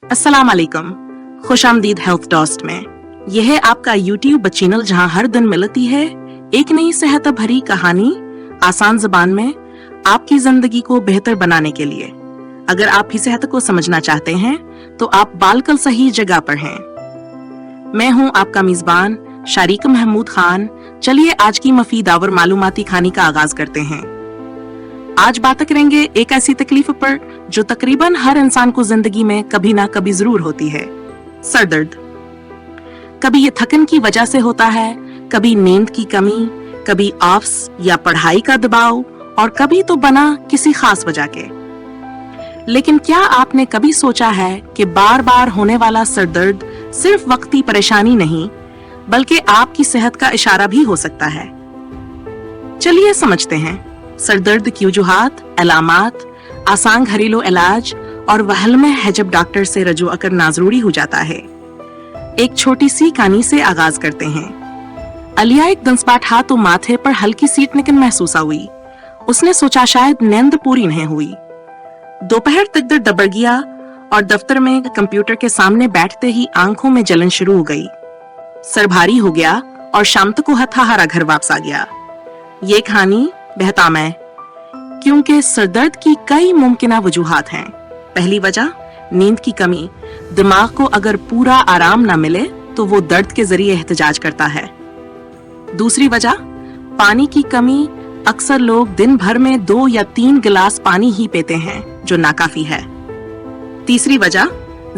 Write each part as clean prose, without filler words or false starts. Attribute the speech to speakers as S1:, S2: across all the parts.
S1: अस्सलाम वालेकुम, खुशामदीद हेल्थ डोस्ट में। यह है आपका YouTube चैनल जहां हर दिन मिलती है एक नई सेहत भरी कहानी आसान जुबान में आपकी जिंदगी को बेहतर बनाने के लिए। अगर आप भी सेहत को समझना चाहते हैं तो आप बालकल सही जगह पर हैं। मैं हूं आपका मेजबान शारिक महमूद खान। चलिए आज की मफीद और मालूमाती कहानी का आगाज करते हैं। आज बात करेंगे एक ऐसी तकलीफ पर जो तकरीबन हर इंसान को जिंदगी में कभी ना कभी जरूर होती है, सर दर्द। कभी ये थकन की वजह से होता है, कभी नींद की कमी, कभी ऑफिस या पढ़ाई का दबाव और कभी तो बना किसी खास वजह के। लेकिन क्या आपने कभी सोचा है कि बार बार होने वाला सर दर्द सिर्फ वक्ती परेशानी नहीं बल्कि आपकी सेहत का इशारा भी हो सकता है। चलिए समझते हैं सर दर्द की वजूहात, अलामात, आसान घरेलू इलाज और वहल में है जब डॉक्टर से रजू करना जरूरी हो जाता है। एक छोटी सी कहानी से आगाज करते हैं। अलिया एक दिन बैठा तो माथे पर हल्की सी निकन महसूस हुई। उसने सोचा शायद नींद पूरी नहीं हुई। दोपहर तक दर्द दबड़ गया और दफ्तर में कंप्यूटर के सामने बैठते ही आंखों में जलन शुरू हो गई। सर भारी हो गया और शाम तक को हथाहारा घर वापस आ गया। ये कहानी बेहताम है क्योंकि सरदर्द की कई मुमकिना वजूहात हैं। पहली वजह नींद की कमी। दिमाग को अगर पूरा आराम ना मिले तो वो दर्द के जरिए एहतजाज करता है। दूसरी वजह पानी की कमी। अक्सर लोग दिन भर में 2 या 3 गिलास पानी ही पीते हैं जो नाकाफी है। तीसरी वजह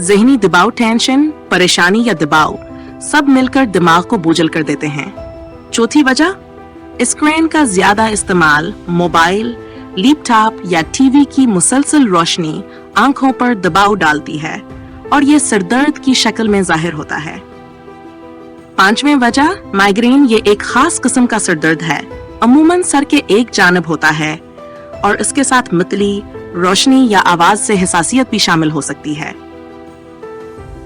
S1: जहनी दबाव, टेंशन, परेशानी या दबाव सब मिलकर दिमाग को बोझल कर देते हैं। चौथी वजह स्क्रीन का ज्यादा इस्तेमाल। मोबाइल, लैपटॉप या टीवी की मुसलसल रोशनी आंखों पर दबाव डालती है और ये सिरदर्द की शक्ल में जाहिर होता है। पांचवें वजह माइग्रेन। ये एक खास किस्म का सिरदर्द है, अमूमन सर के एक जानब होता है और इसके साथ मतली, रोशनी या आवाज से हसासियत भी शामिल हो सकती है।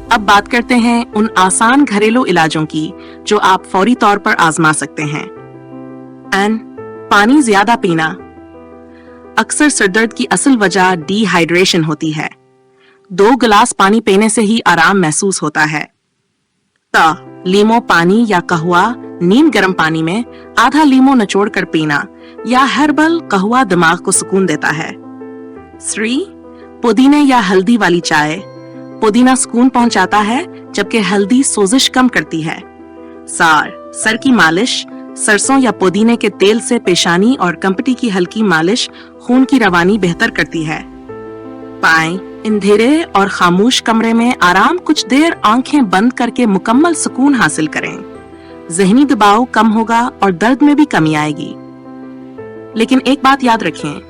S1: अब बात करते हैं उन आसान घरेलू इलाजों की जो आप फौरी तौर पर आजमा सकते हैं। पानी ज्यादा पीना। अक्सर सिरदर्द की असल वजह डिहाइड्रेशन होती है। 2 गिलास पानी पीने से ही आराम महसूस होता है। लीमो पानी या कहवा नीम गर्म पानी में आधा लीमो निचोड़ कर पीना या हर्बल कहवा दिमाग को सुकून देता है। पुदीने या हल्दी वाली चाय। पुदीना सुकून पहुंचाता है जबकि हल्दी सोजिश कम करती है। सर की मालिश। सरसों या पुदीने के तेल से पेशानी और कंपटी की हल्की मालिश खून की रवानी बेहतर करती है। अंधेरे और खामोश कमरे में आराम कुछ देर आंखें बंद करके मुकम्मल सुकून हासिल करें। जहनी दबाव कम होगा और दर्द में भी कमी आएगी। लेकिन एक बात याद रखें,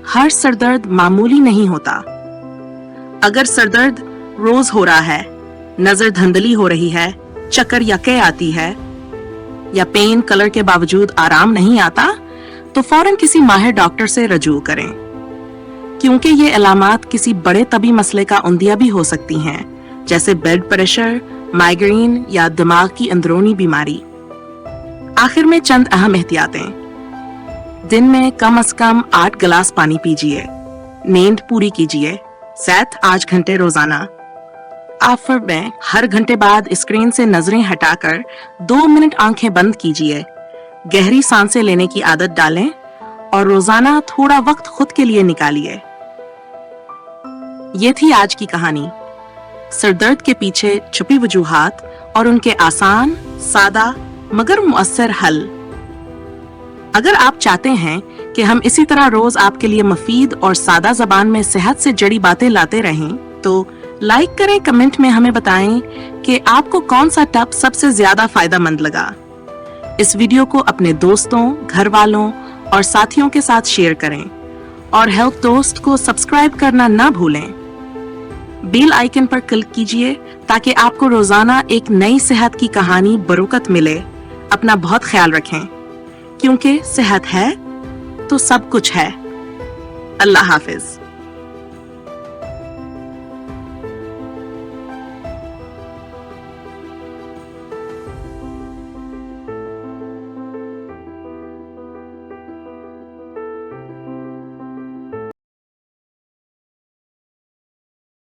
S1: हर सरदर्द मामूली नहीं होता। अगर सरदर्द रोज हो रहा है, नजर धंधली हो रही है, चक्कर या कै आती है या पेन कलर के बावजूद आराम नहीं आता तो फौरन किसी माहिर डॉक्टर से रजू करें क्योंकि ये अलामात किसी बड़े तबी मसले का उंदिया भी हो सकती हैं, जैसे ब्लड प्रेशर, माइग्रेन या दिमाग की अंदरूनी बीमारी। आखिर में चंद अहम एहतियातें। दिन में कम से कम 8 गिलास पानी पीजिए। नींद पूरी कीजिए, 7-8 घंटे रोजाना। आफर में हर घंटे बाद स्क्रीन से नजरें हटाकर 2 मिनट आंखें बंद कीजिए। गहरी सांसें लेने की आदत डालें और रोजाना थोड़ा वक्त खुद के लिए निकालिए। ये थी आज की कहानी, सिरदर्द के पीछे छुपी वजूहात और उनके आसान, सादा मगर मुअस्सर हल। अगर आप चाहते हैं कि हम इसी तरह रोज आपके लिए मफीद और सादा जबान में सेहत से जुड़ी बातें लाते रहें तो लाइक करें, कमेंट में हमें बताएं कि आपको कौन सा टिप सबसे ज्यादा फायदेमंद लगा। इस वीडियो को अपने दोस्तों, घर वालों और साथियों के साथ शेयर करें और हेल्थ दोस्त को सब्सक्राइब करना ना भूलें। बेल आइकन पर क्लिक कीजिए ताकि आपको रोजाना एक नई सेहत की कहानी बरकत मिले। अपना बहुत ख्याल रखें क्योंकि सेहत है तो सब कुछ है। अल्लाह हाफिज।